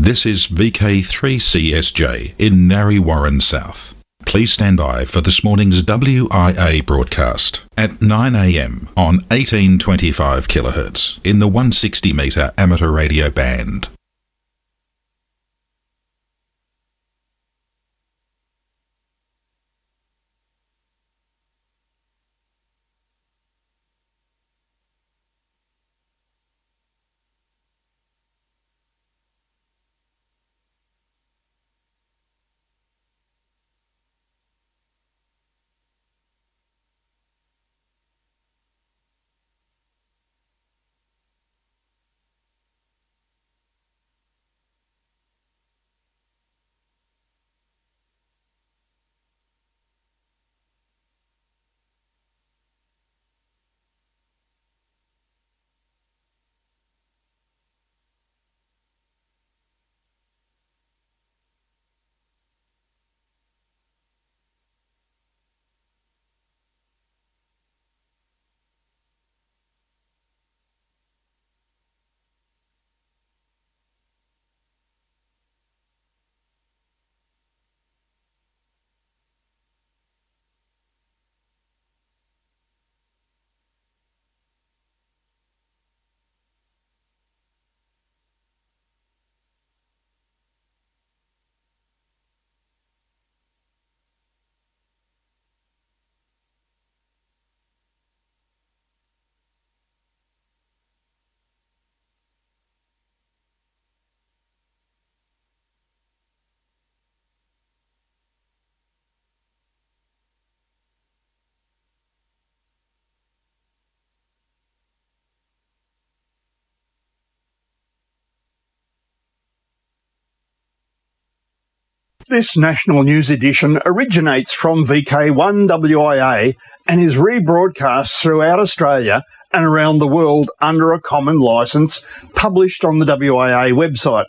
This is VK3CSJ in Narre Warren South. Please stand by for this morning's WIA broadcast at 9 a.m. on 1825 kHz in the 160 metre amateur radio band. This national news edition originates from VK1WIA and is rebroadcast throughout Australia and around the world under a common licence published on the WIA website.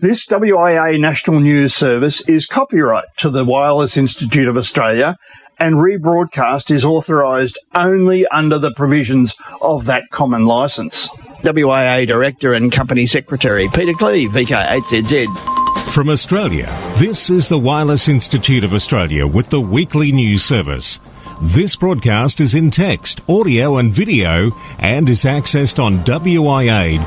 This WIA national news service is copyright to the Wireless Institute of Australia, and rebroadcast is authorised only under the provisions of that common licence. WIA Director and Company Secretary Peter Cleave, VK8ZZ. From Australia, this is the Wireless Institute of Australia with the weekly news service. This broadcast is in text, audio and video and is accessed on wia.org.au.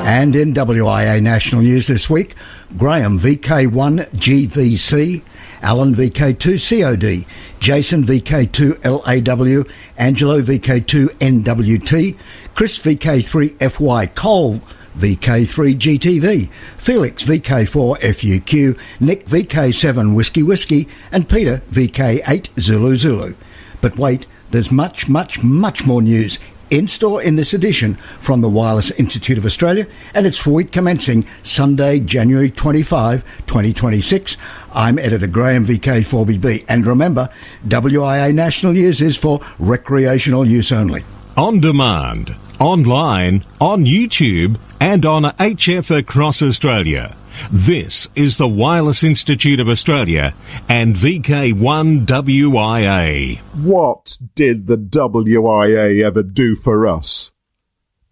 And in WIA National News this week, Graham VK1GVC, Alan VK2COD, Jason VK2LAW, Angelo VK2NWT, Chris VK3FY Cole, VK3GTV, Felix VK4FUQ, Nick VK7 Whiskey Whiskey, and Peter VK8 Zulu Zulu. But wait, there's much more news in store in this edition from the Wireless Institute of Australia, and it's for week commencing Sunday, January 25, 2026. I'm Editor Graham VK4BB, and remember, WIA National News is for recreational use only. On demand, online, on YouTube, and on HF across Australia. This is the Wireless Institute of Australia and VK1WIA. What did the WIA ever do for us?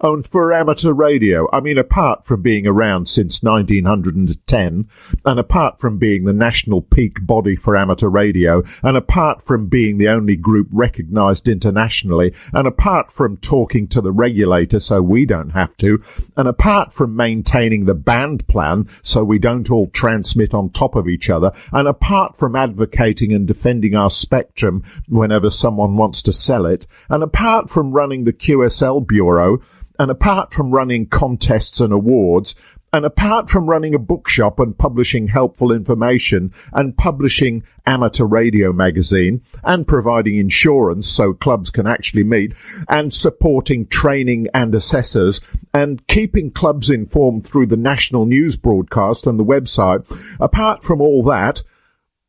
And for amateur radio, I mean, apart from being around since 1910, and apart from being the national peak body for amateur radio, and apart from being the only group recognised internationally, and apart from talking to the regulator so we don't have to, and apart from maintaining the band plan so we don't all transmit on top of each other, and apart from advocating and defending our spectrum whenever someone wants to sell it, and apart from running the QSL Bureau, and apart from running contests and awards, and apart from running a bookshop and publishing helpful information and publishing amateur radio magazine and providing insurance so clubs can actually meet and supporting training and assessors and keeping clubs informed through the national news broadcast and the website, apart from all that,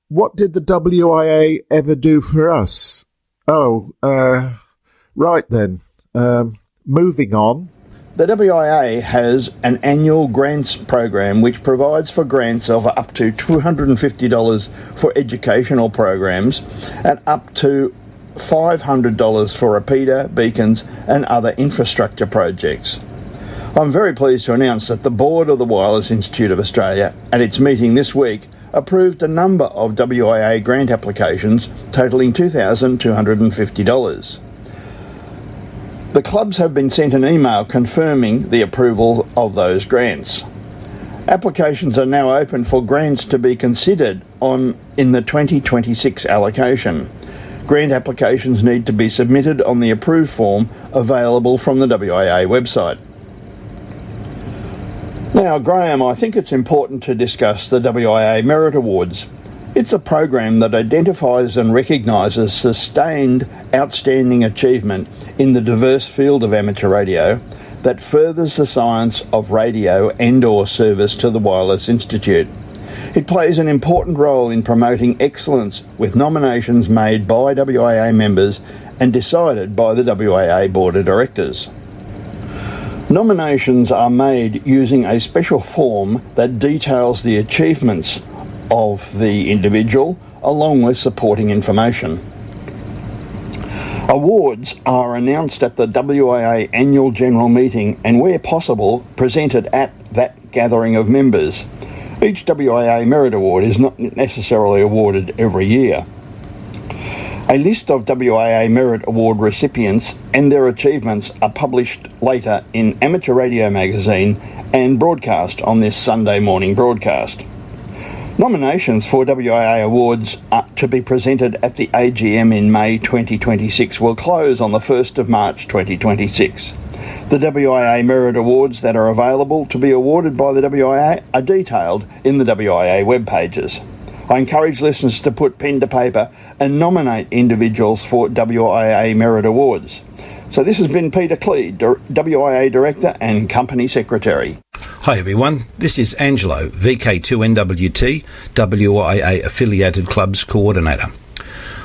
what did the WIA ever do for us? Right then. Moving on. The WIA has an annual grants program which provides for grants of up to $250 for educational programs and up to $500 for repeater, beacons and other infrastructure projects. I'm very pleased to announce that the board of the Wireless Institute of Australia, at its meeting this week, approved a number of WIA grant applications totalling $2,250. The clubs have been sent an email confirming the approval of those grants. Applications are now open for grants to be considered in the 2026 allocation. Grant applications need to be submitted on the approved form available from the WIA website. Now, Graham, I think it's important to discuss the WIA Merit Awards. It's a program that identifies and recognises sustained outstanding achievement in the diverse field of amateur radio that furthers the science of radio and/or service to the Wireless Institute. It plays an important role in promoting excellence with nominations made by WIA members and decided by the WIA Board of Directors. Nominations are made using a special form that details the achievements of the individual along with supporting information. Awards are announced at the WIA annual general meeting and, where possible, presented at that gathering of members. Each WIA Merit Award is not necessarily awarded every year. A list of WIA Merit Award recipients and their achievements are published later in Amateur Radio magazine and broadcast on this Sunday morning broadcast. Nominations for WIA awards to be presented at the AGM in May 2026 will close on the 1st of March 2026. The WIA Merit Awards that are available to be awarded by the WIA are detailed in the WIA web pages. I encourage listeners to put pen to paper and nominate individuals for WIA Merit Awards. So this has been Peter Cleed, WIA Director and Company Secretary. Hi everyone, this is Angelo, VK2NWT, WIA Affiliated Clubs Coordinator.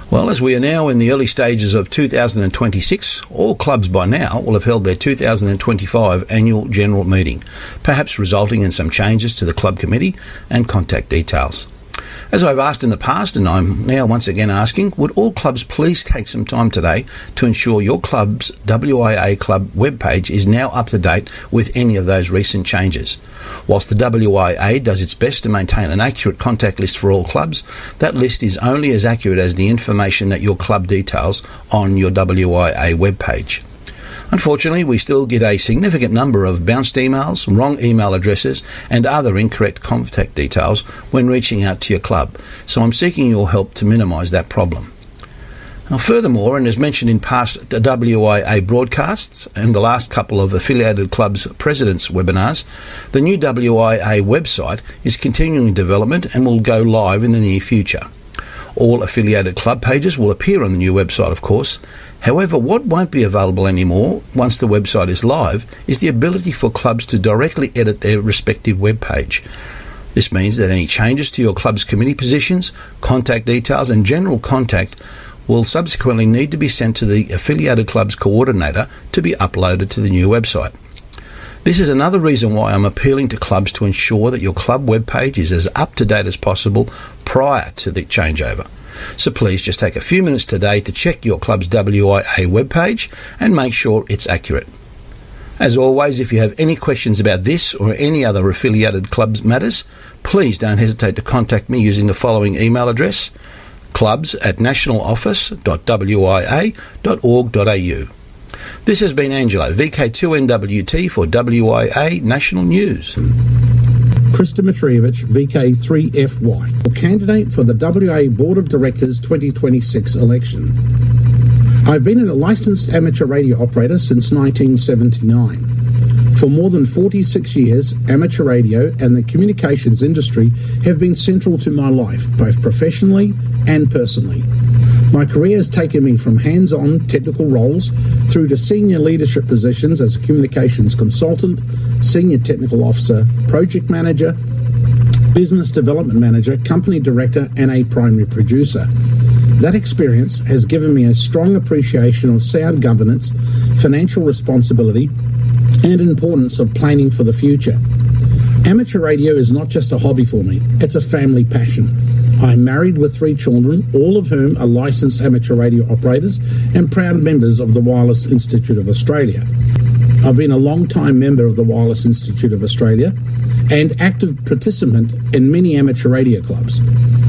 Well, as we are now in the early stages of 2026, all clubs by now will have held their 2025 annual general meeting, perhaps resulting in some changes to the club committee and contact details. As I've asked in the past, and I'm now once again asking, would all clubs please take some time today to ensure your club's WIA club webpage is now up to date with any of those recent changes. Whilst the WIA does its best to maintain an accurate contact list for all clubs, that list is only as accurate as the information that your club details on your WIA webpage. Unfortunately, we still get a significant number of bounced emails, wrong email addresses and other incorrect contact details when reaching out to your club, so I'm seeking your help to minimise that problem. Now, furthermore, and as mentioned in past WIA broadcasts and the last couple of affiliated clubs' presidents' webinars, the new WIA website is continuing development and will go live in the near future. All affiliated club pages will appear on the new website, of course. However, what won't be available anymore once the website is live is the ability for clubs to directly edit their respective web page. This means that any changes to your club's committee positions, contact details and general contact will subsequently need to be sent to the affiliated club's coordinator to be uploaded to the new website. This is another reason why I'm appealing to clubs to ensure that your club webpage is as up-to-date as possible prior to the changeover. So please just take a few minutes today to check your club's WIA webpage and make sure it's accurate. As always, if you have any questions about this or any other affiliated clubs matters, please don't hesitate to contact me using the following email address: clubs@nationaloffice.wia.org.au. This has been Angelo, VK2NWT for WIA National News. Krista Mitrievich, VK3FY, candidate for the WA Board of Directors 2026 election. I've been a licensed amateur radio operator since 1979. For more than 46 years, amateur radio and the communications industry have been central to my life, both professionally and personally. My career has taken me from hands-on technical roles through to senior leadership positions as a communications consultant, senior technical officer, project manager, business development manager, company director, and a primary producer. That experience has given me a strong appreciation of sound governance, financial responsibility, and importance of planning for the future. Amateur radio is not just a hobby for me, it's a family passion. I'm married with 3 children, all of whom are licensed amateur radio operators and proud members of the Wireless Institute of Australia. I've been a long-time member of the Wireless Institute of Australia and active participant in many amateur radio clubs.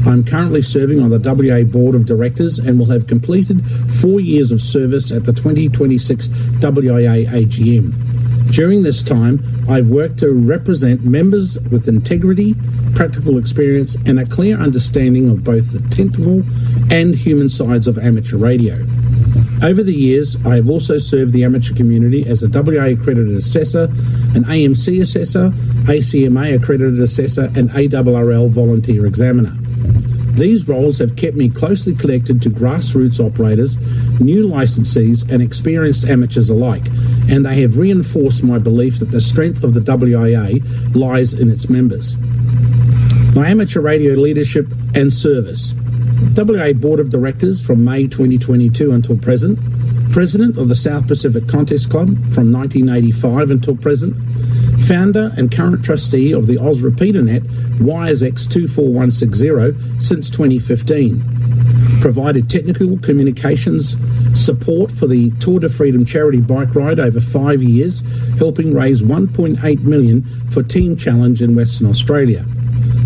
I'm currently serving on the WA Board of Directors and will have completed 4 years of service at the 2026 WIA AGM. During this time, I've worked to represent members with integrity, practical experience and a clear understanding of both the technical and human sides of amateur radio. Over the years, I have also served the amateur community as a WA accredited assessor, an AMC assessor, ACMA accredited assessor and ARRL volunteer examiner. These roles have kept me closely connected to grassroots operators, new licensees and experienced amateurs alike, and they have reinforced my belief that the strength of the WIA lies in its members. My amateur radio leadership and service. WA Board of Directors from May 2022 until present, President of the South Pacific Contest Club from 1985 until present, Founder and current trustee of the Oz RepeaterNet WiresX 24160 since 2015. Provided technical communications support for the Tour de Freedom charity bike ride over 5 years, helping raise $1.8 million for Team Challenge in Western Australia.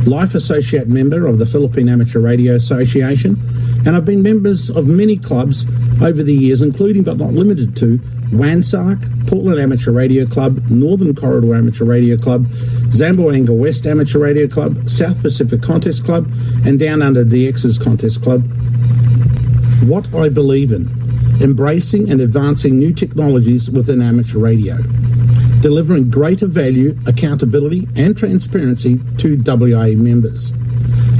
Life Associate member of the Philippine Amateur Radio Association, and I've been members of many clubs over the years, including but not limited to WANSARC, Portland Amateur Radio Club, Northern Corridor Amateur Radio Club, Zamboanga West Amateur Radio Club, South Pacific Contest Club, and Down Under DX's Contest Club. What I believe in: embracing and advancing new technologies within amateur radio, delivering greater value, accountability and transparency to WA members,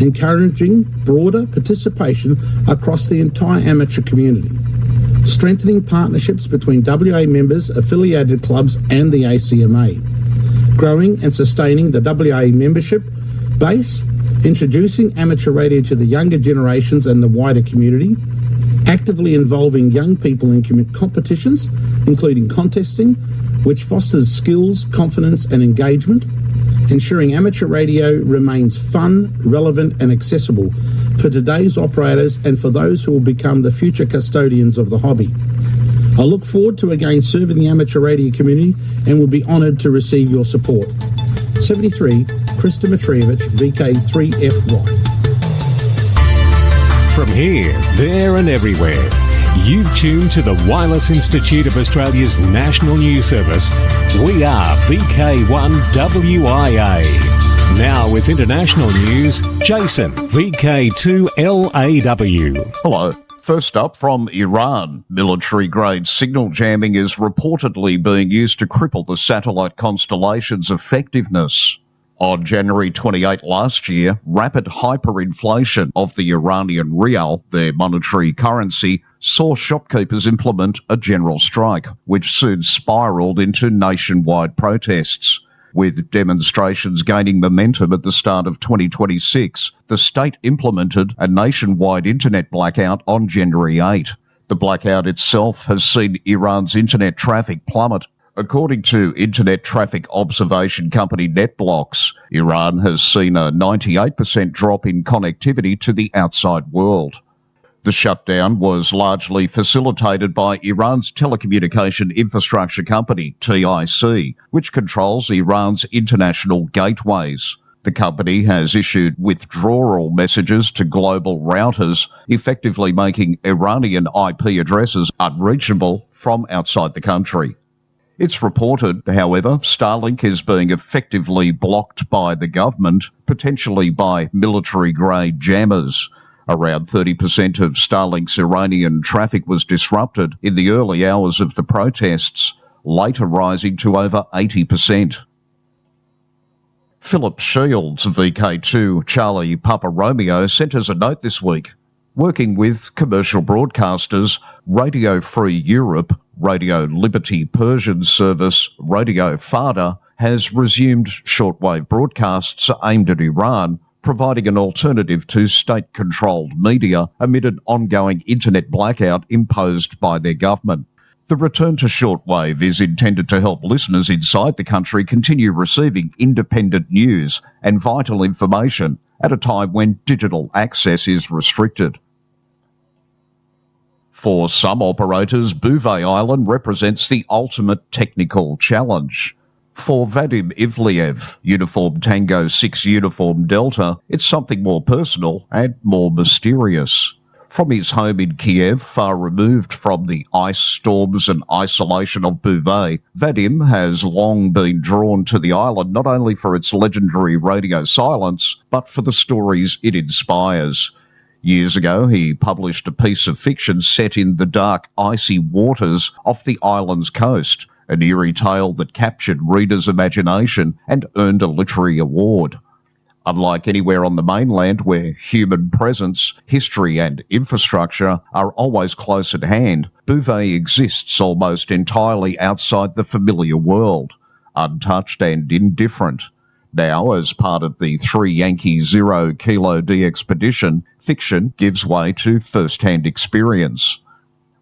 encouraging broader participation across the entire amateur community, strengthening partnerships between WA members, affiliated clubs and the ACMA, growing and sustaining the WA membership base, introducing amateur radio to the younger generations and the wider community, actively involving young people in competitions, including contesting, which fosters skills, confidence and engagement, ensuring amateur radio remains fun, relevant and accessible for today's operators and for those who will become the future custodians of the hobby. I look forward to again serving the amateur radio community and will be honoured to receive your support. 73, Krista Mitrievich, VK3FY. From here, there and everywhere, you've tuned to the Wireless Institute of Australia's national news service. We are VK1WIA. Now with international news, Jason, VK2LAW. Hello. First up, from Iran, military-grade signal jamming is reportedly being used to cripple the satellite constellation's effectiveness. On January 28 last year, rapid hyperinflation of the Iranian rial, their monetary currency, saw shopkeepers implement a general strike, which soon spiralled into nationwide protests. With demonstrations gaining momentum at the start of 2026, the state implemented a nationwide internet blackout on January 8. The blackout itself has seen Iran's internet traffic plummet. According to internet traffic observation company NetBlocks, Iran has seen a 98% drop in connectivity to the outside world. The shutdown was largely facilitated by Iran's telecommunication infrastructure company, TIC, which controls Iran's international gateways. The company has issued withdrawal messages to global routers, effectively making Iranian IP addresses unreachable from outside the country. It's reported, however, Starlink is being effectively blocked by the government, potentially by military-grade jammers. Around 30% of Starlink's Iranian traffic was disrupted in the early hours of the protests, later rising to over 80%. Philip Shields, VK2 Charlie Papa Romeo, sent us a note this week. Working with commercial broadcasters, Radio Free Europe, Radio Liberty Persian Service, Radio Farda, has resumed shortwave broadcasts aimed at Iran, providing an alternative to state-controlled media amid an ongoing internet blackout imposed by their government. The return to shortwave is intended to help listeners inside the country continue receiving independent news and vital information at a time when digital access is restricted. For some operators, Bouvet Island represents the ultimate technical challenge. For Vadim Ivliev, Uniform Tango 6 Uniform Delta, it's something more personal and more mysterious. From his home in Kiev, far removed from the ice storms and isolation of Bouvet, Vadim has long been drawn to the island not only for its legendary radio silence, but for the stories it inspires. Years ago, he published a piece of fiction set in the dark, icy waters off the island's coast, an eerie tale that captured readers' imagination and earned a literary award. Unlike anywhere on the mainland where human presence, history and infrastructure are always close at hand, Bouvet exists almost entirely outside the familiar world, untouched and indifferent. Now, as part of the 3 Yankee 0 Kilo D expedition, fiction gives way to first-hand experience.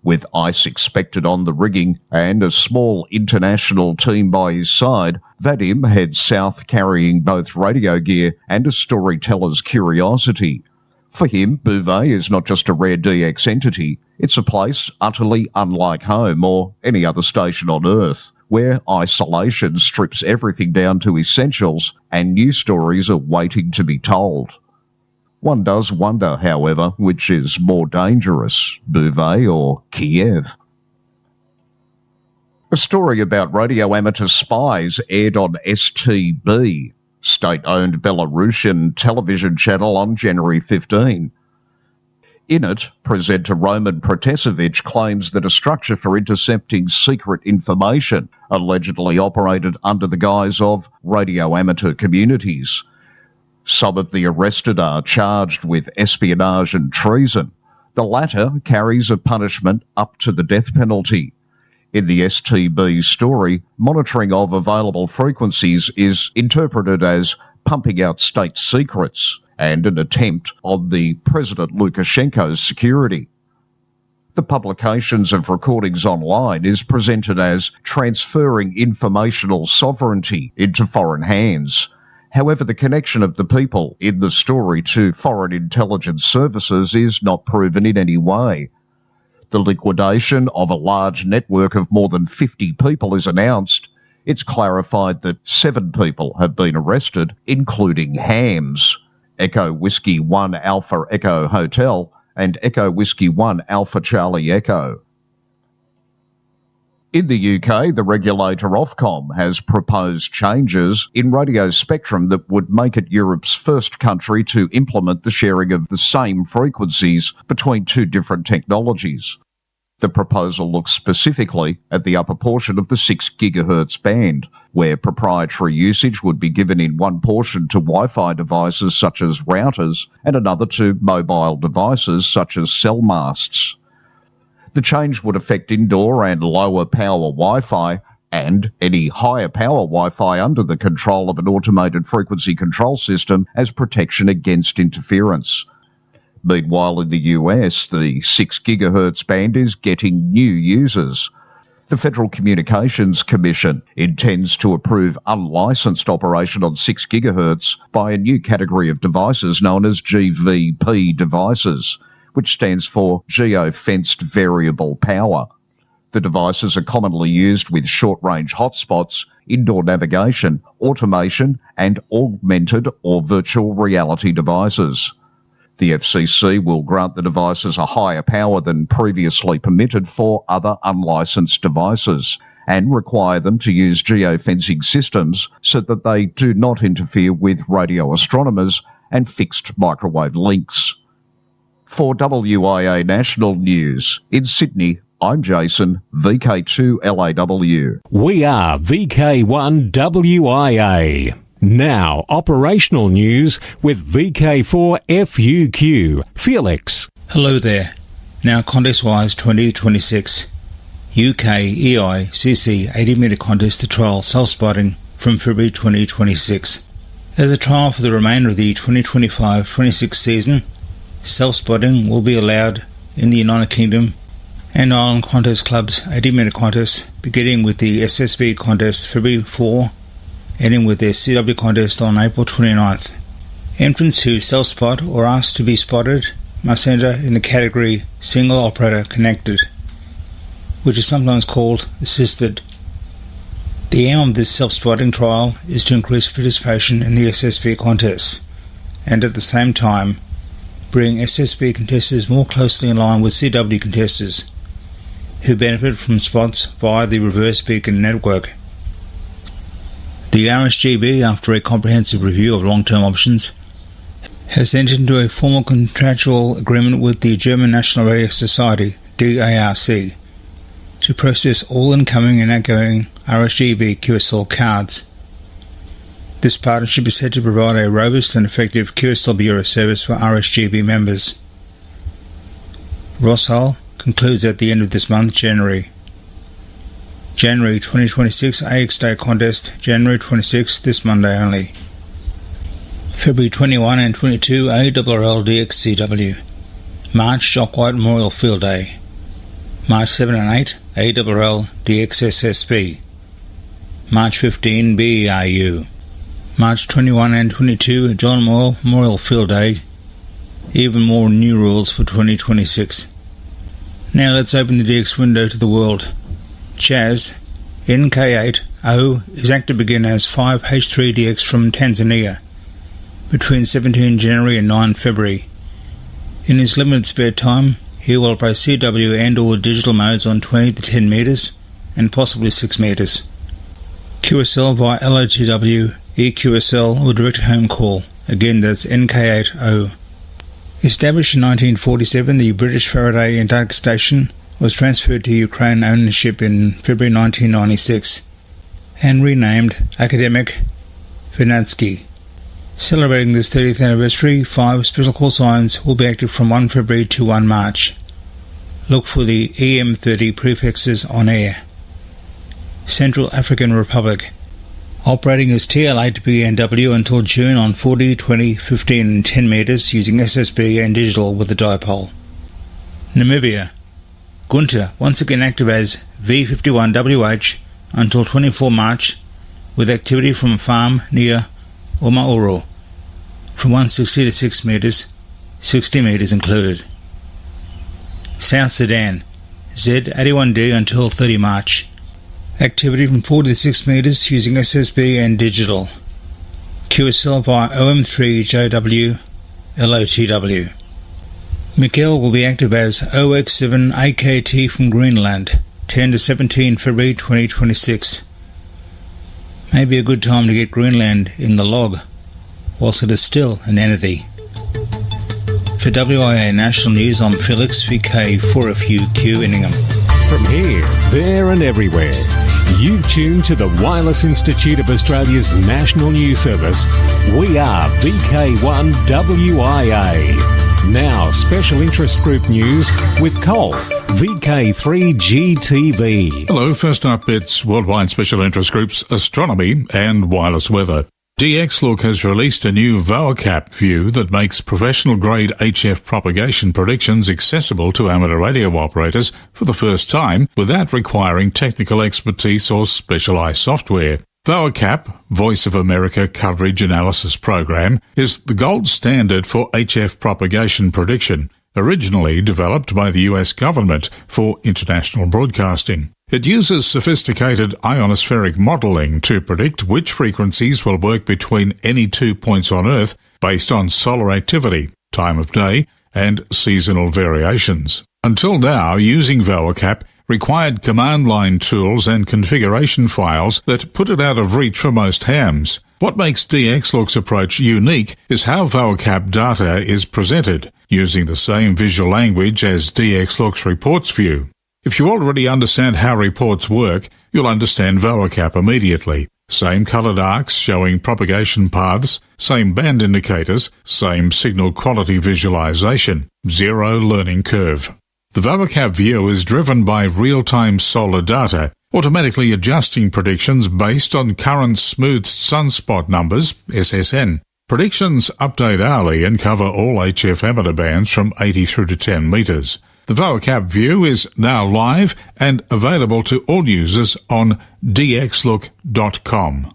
With ice expected on the rigging and a small international team by his side, Vadim heads south carrying both radio gear and a storyteller's curiosity. For him, Bouvet is not just a rare DX entity, it's a place utterly unlike home or any other station on Earth, where isolation strips everything down to essentials and new stories are waiting to be told. One does wonder, however, which is more dangerous, Bouvet or Kiev. A story about radio amateur spies aired on STB, state-owned Belarusian television channel, on January 15. In it, presenter Roman Protasevich claims that a structure for intercepting secret information allegedly operated under the guise of radio amateur communities. Some of the arrested are charged with espionage and treason. The latter carries a punishment up to the death penalty. In the STB story, monitoring of available frequencies is interpreted as pumping out state secrets and an attempt on the President Lukashenko's security. The publications of recordings online is presented as transferring informational sovereignty into foreign hands. However, the connection of the people in the story to foreign intelligence services is not proven in any way. The liquidation of a large network of more than 50 people is announced. It's clarified that 7 people have been arrested, including Hams, Echo Whiskey 1 Alpha Echo Hotel, and Echo Whiskey 1 Alpha Charlie Echo. In the UK, the regulator Ofcom has proposed changes in radio spectrum that would make it Europe's first country to implement the sharing of the same frequencies between 2 different technologies. The proposal looks specifically at the upper portion of the 6 GHz band, where proprietary usage would be given in one portion to Wi-Fi devices such as routers and another to mobile devices such as cell masts. The change would affect indoor and lower power Wi-Fi and any higher power Wi-Fi under the control of an automated frequency control system as protection against interference. Meanwhile, in the US, the 6 GHz band is getting new users. The Federal Communications Commission intends to approve unlicensed operation on 6 GHz by a new category of devices known as GVP devices, which stands for Geo-Fenced Variable Power. The devices are commonly used with short-range hotspots, indoor navigation, automation, and augmented or virtual reality devices. The FCC will grant the devices a higher power than previously permitted for other unlicensed devices and require them to use geofencing systems so that they do not interfere with radio astronomers and fixed microwave links. For WIA National News, in Sydney, I'm Jason, VK2LAW. We are VK1WIA. Now, operational news with VK4FUQ. Felix. Hello there. Now, contest-wise 2026 UK EICC 80-metre contest to trial self-spotting from February 2026. As a trial for the remainder of the 2025-26 season, self-spotting will be allowed in the United Kingdom and Ireland Contest Club's 80-metre contest, beginning with the SSB contest February 4, ending with their CW contest on April 29th. Entrants who self-spot or ask to be spotted must enter in the category Single Operator Connected, which is sometimes called Assisted. The aim of this self-spotting trial is to increase participation in the SSB contests, and at the same time bring SSB contestants more closely in line with CW contestants, who benefit from spots via the reverse beacon network. The RSGB, after a comprehensive review of long-term options, has entered into a formal contractual agreement with the German National Radio Society, DARC, to process all incoming and outgoing RSGB QSL cards. This partnership is said to provide a robust and effective QSL Bureau service for RSGB members. Roshal concludes at the end of this month, January. January 2026 AX Day Contest, January 26, this Monday only. February 21 and 22 ARRL DXCW. March Jock White Memorial Field Day. March 7 and 8 ARRL DXSSB. March 15 BERU. March 21 and 22 John Moyle Memorial Field Day. Even more new rules for 2026. Now let's open the DX window to the world. Chaz, NK8O is active again as 5H3DX from Tanzania between 17 January and 9 February. In his limited spare time, he will operate CW and or digital modes on 20 to 10 metres and possibly 6 metres. QSL via LOTW, EQSL or direct home call. Again, that's NK8O. Established in 1947, the British Faraday Antarctic Station was transferred to Ukraine ownership in February 1996 and renamed Academic Vernadsky. Celebrating this 30th anniversary, 5 special call signs will be active from 1 February to 1 March. Look for the EM30 prefixes on air. Central African Republic. Operating as TL8 BNW until June on 40, 20, 15 and 10 metres using SSB and digital with a dipole. Namibia. Gunter, once again active as V51WH until 24 March with activity from a farm near Omaoro from 160 to 6 metres, 60 metres included. South Sudan, Z81D until 30 March. Activity from 40 to 6 metres using SSB and digital. QSL via OM3JW LOTW. Mikkel will be active as OX7AKT from Greenland, 10 to 17 February 2026. May be a good time to get Greenland in the log, whilst it is still an entity. For WIA National News, I'm Felix VK4FUQ Inningham. From here, there and everywhere, you tune to the Wireless Institute of Australia's National News Service. We are VK1WIA. Now, Special Interest Group News with Cole, VK3GTV. Hello, first up it's Worldwide Special Interest Groups Astronomy and Wireless Weather. DXLook has released a new VOACAP view that makes professional-grade HF propagation predictions accessible to amateur radio operators for the first time without requiring technical expertise or specialised software. VOACAP, Voice of America Coverage Analysis Program, is the gold standard for HF propagation prediction, originally developed by the US government for international broadcasting. It uses sophisticated ionospheric modelling to predict which frequencies will work between any 2 points on Earth based on solar activity, time of day, and seasonal variations. Until now, using VOACAP required command line tools and configuration files that put it out of reach for most hams. What makes DXLook's approach unique is how VOACAP data is presented, using the same visual language as DXLook's reports view. If you already understand how reports work, you'll understand VOACAP immediately. Same coloured arcs showing propagation paths, same band indicators, same signal quality visualization, zero learning curve. The VOACAP view is driven by real-time solar data, automatically adjusting predictions based on current smoothed sunspot numbers, SSN. Predictions update hourly and cover all HF amateur bands from 80 through to 10 metres. The VOACAP view is now live and available to all users on dxlook.com.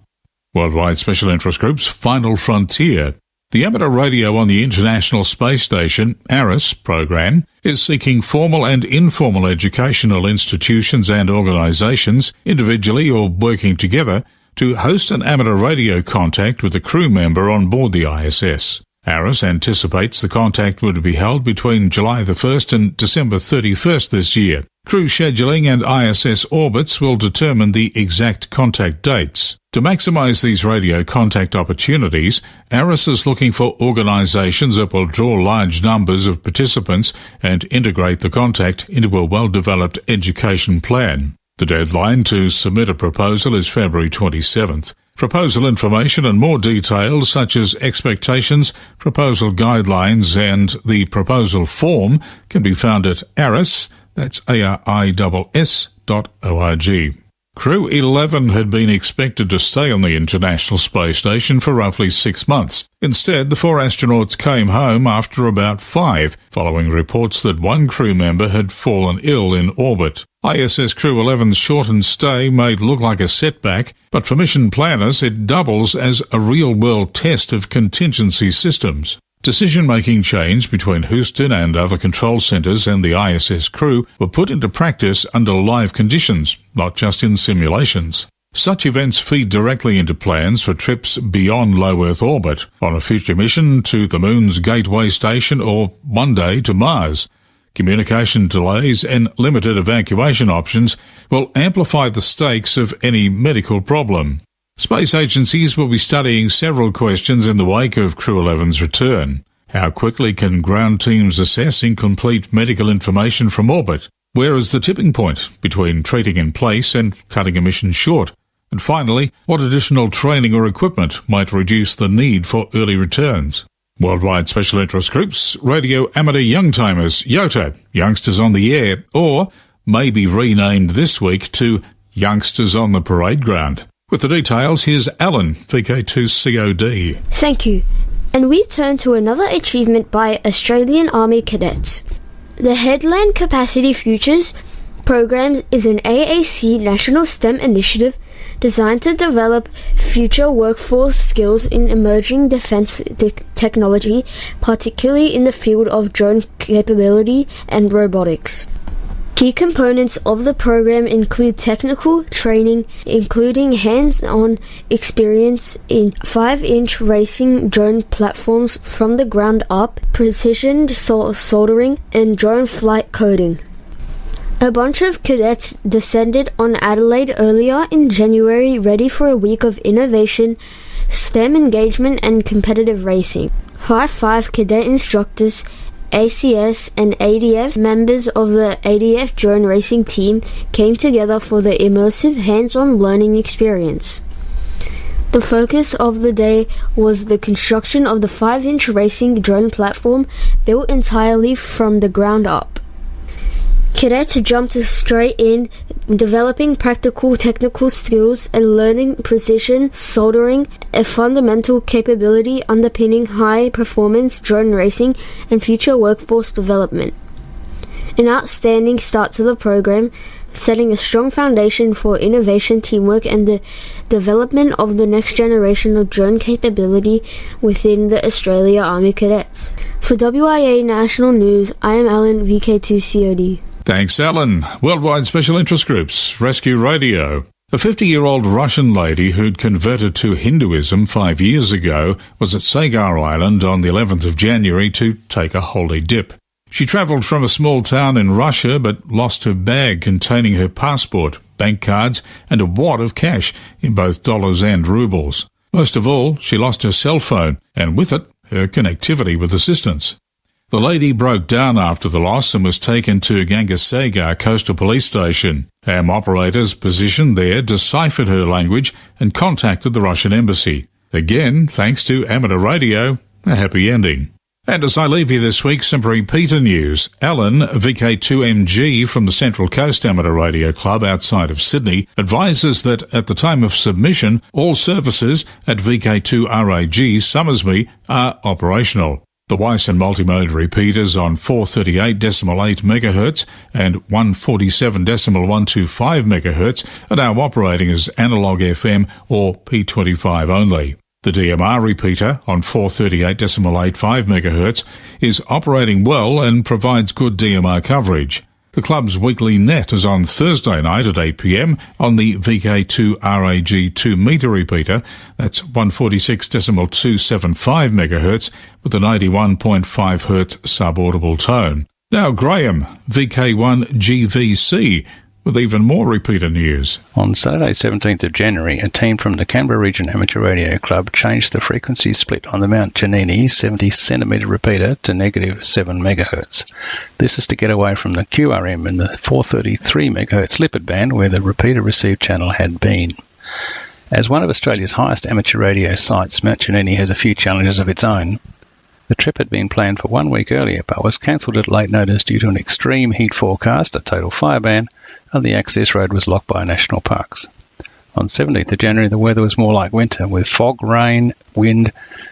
Worldwide Special Interest Group's Final Frontier. The Amateur Radio on the International Space Station, ARIS, program is seeking formal and informal educational institutions and organisations, individually or working together, to host an amateur radio contact with a crew member on board the ISS. ARIS anticipates the contact would be held between July the 1st and December 31st this year. Crew scheduling and ISS orbits will determine the exact contact dates. To maximise these radio contact opportunities, ARIS is looking for organisations that will draw large numbers of participants and integrate the contact into a well-developed education plan. The deadline to submit a proposal is February 27th. Proposal information and more details such as expectations, proposal guidelines and the proposal form can be found at ARIS, that's ARISS.org. Crew 11 had been expected to stay on the International Space Station for roughly 6 months. Instead, the 4 astronauts came home after about 5, following reports that one crew member had fallen ill in orbit. ISS Crew 11's shortened stay may look like a setback, but for mission planners it doubles as a real-world test of contingency systems. Decision-making chains between Houston and other control centres and the ISS crew were put into practice under live conditions, not just in simulations. Such events feed directly into plans for trips beyond low Earth orbit, on a future mission to the Moon's Gateway Station or one day to Mars. Communication delays and limited evacuation options will amplify the stakes of any medical problem. Space agencies will be studying several questions in the wake of Crew 11's return. How quickly can ground teams assess incomplete medical information from orbit? Where is the tipping point between treating in place and cutting a mission short? And finally, what additional training or equipment might reduce the need for early returns? Worldwide Special Interest Groups, Radio Amateur Youngtimers, YOTA, Youngsters on the Air, or may be renamed this week to Youngsters on the Parade Ground. With the details, here's Alan, VK2COD. Thank you. And we turn to another achievement by Australian Army cadets. The Headland Capacity Futures program is an AAC national STEM initiative designed to develop future workforce skills in emerging defence technology, particularly in the field of drone capability and robotics. Key components of the program include technical training, including hands-on experience in 5-inch racing drone platforms from the ground up, precision soldering, and drone flight coding. A bunch of cadets descended on Adelaide earlier in January, ready for a week of innovation, STEM engagement, and competitive racing. 5 cadet instructors, ACS and ADF members of the ADF drone racing team came together for the immersive hands-on learning experience. The focus of the day was the construction of the 5-inch racing drone platform built entirely from the ground up. Cadets jumped straight in, developing practical technical skills and learning precision soldering, a fundamental capability underpinning high-performance drone racing and future workforce development. An outstanding start to the program, setting a strong foundation for innovation, teamwork, and the development of the next generation of drone capability within the Australia Army Cadets. For WIA National News, I am Alan, VK2COD. Thanks, Alan. Worldwide Special Interest Groups, Rescue Radio. A 50-year-old Russian lady who'd converted to Hinduism 5 years ago was at Sagar Island on the 11th of January to take a holy dip. She travelled from a small town in Russia but lost her bag containing her passport, bank cards and a wad of cash in both dollars and rubles. Most of all, she lost her cell phone and with it, her connectivity with assistance. The lady broke down after the loss and was taken to Gangasagar Coastal Police Station. Ham operators positioned there deciphered her language and contacted the Russian embassy. Again, thanks to amateur radio, a happy ending. And as I leave you this week, some repeater news. Alan, VK2MG from the Central Coast Amateur Radio Club outside of Sydney, advises that at the time of submission, all services at VK2RAG Summersby are operational. The Weiss and multimode repeaters on 438.8 MHz and 147.125 MHz are now operating as analog FM or P25 only. The DMR repeater on 438.85 MHz is operating well and provides good DMR coverage. The club's weekly net is on Thursday night at 8 p.m. on the VK2 RAG 2-metre repeater. That's 146.275 MHz with an 81.5 Hz subaudible tone. Now Graham, VK1 GVC, with even more repeater news. On Saturday 17th of January, a team from the Canberra Region Amateur Radio Club changed the frequency split on the Mount Giannini 70cm repeater to negative 7 MHz. This is to get away from the QRM in the 433 MHz lipid band where the repeater received channel had been. As one of Australia's highest amateur radio sites, Mount Giannini has a few challenges of its own. The trip had been planned for 1 week earlier but was cancelled at late notice due to an extreme heat forecast, a total fire ban, and the access road was locked by national parks. On 17th of January, the weather was more like winter, with fog, rain, wind,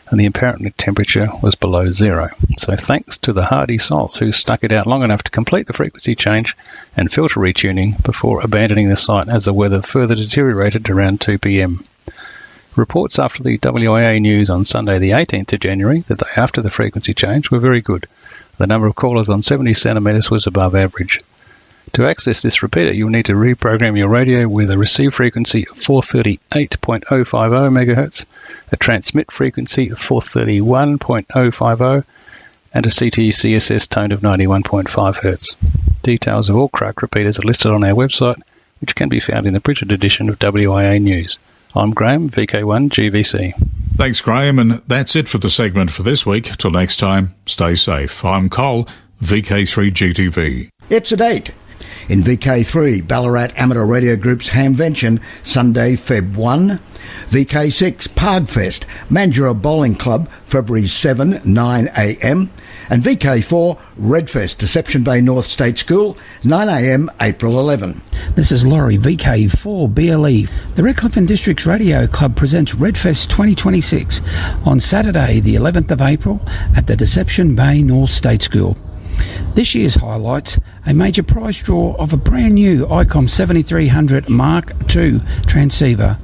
and the apparent temperature was below zero. So thanks to the hardy souls who stuck it out long enough to complete the frequency change and filter retuning before abandoning the site as the weather further deteriorated around 2 p.m. Reports after the WIA news on Sunday the 18th of January, the day after the frequency change, were very good. The number of callers on 70 centimetres was above average. To access this repeater, you'll need to reprogram your radio with a receive frequency of 438.050 MHz, a transmit frequency of 431.050, and a CT-CSS tone of 91.5 Hz. Details of all Crack repeaters are listed on our website, which can be found in the printed edition of WIA News. I'm Graham, VK1 GVC. Thanks, Graham, and that's it for the segment for this week. Till next time, stay safe. I'm Cole, VK3 GTV. It's a date. In VK3, Ballarat Amateur Radio Group's Hamvention, Sunday, Feb 1. VK6, Pargfest, Mandurah Bowling Club, February 7, 9 a.m. And VK4, Redfest, Deception Bay North State School, 9 a.m, April 11. This is Laurie, VK4 BLE. The Redcliffe and Districts Radio Club presents Redfest 2026 on Saturday, the 11th of April at the Deception Bay North State School. This year's highlights, a major prize draw of a brand new ICOM 7300 Mark II transceiver.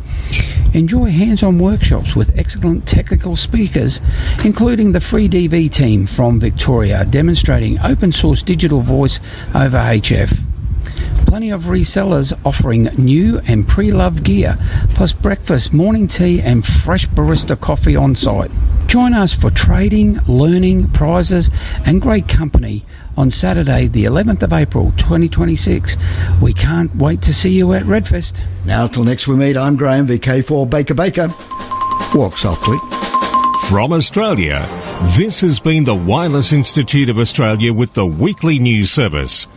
Enjoy hands-on workshops with excellent technical speakers, including the Free DV team from Victoria, demonstrating open source digital voice over HF. Plenty of resellers offering new and pre-loved gear, plus breakfast, morning tea and fresh barista coffee on site. Join us for trading, learning, prizes and great company on Saturday the 11th of April 2026. We can't wait to see you at Redfest. Now till next we meet, I'm Graham, VK4 Baker. Walk softly. From Australia, this has been the Wireless Institute of Australia with the weekly news service.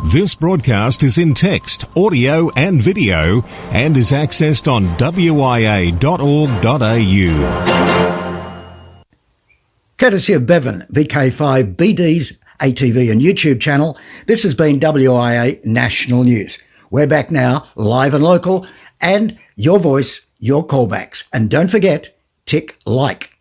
This broadcast is in text, audio and video and is accessed on wia.org.au. Courtesy of Bevan, VK5 BD's ATV and YouTube channel, this has been WIA National News. We're back now, live and local, and your voice, your callbacks. And don't forget, tick like.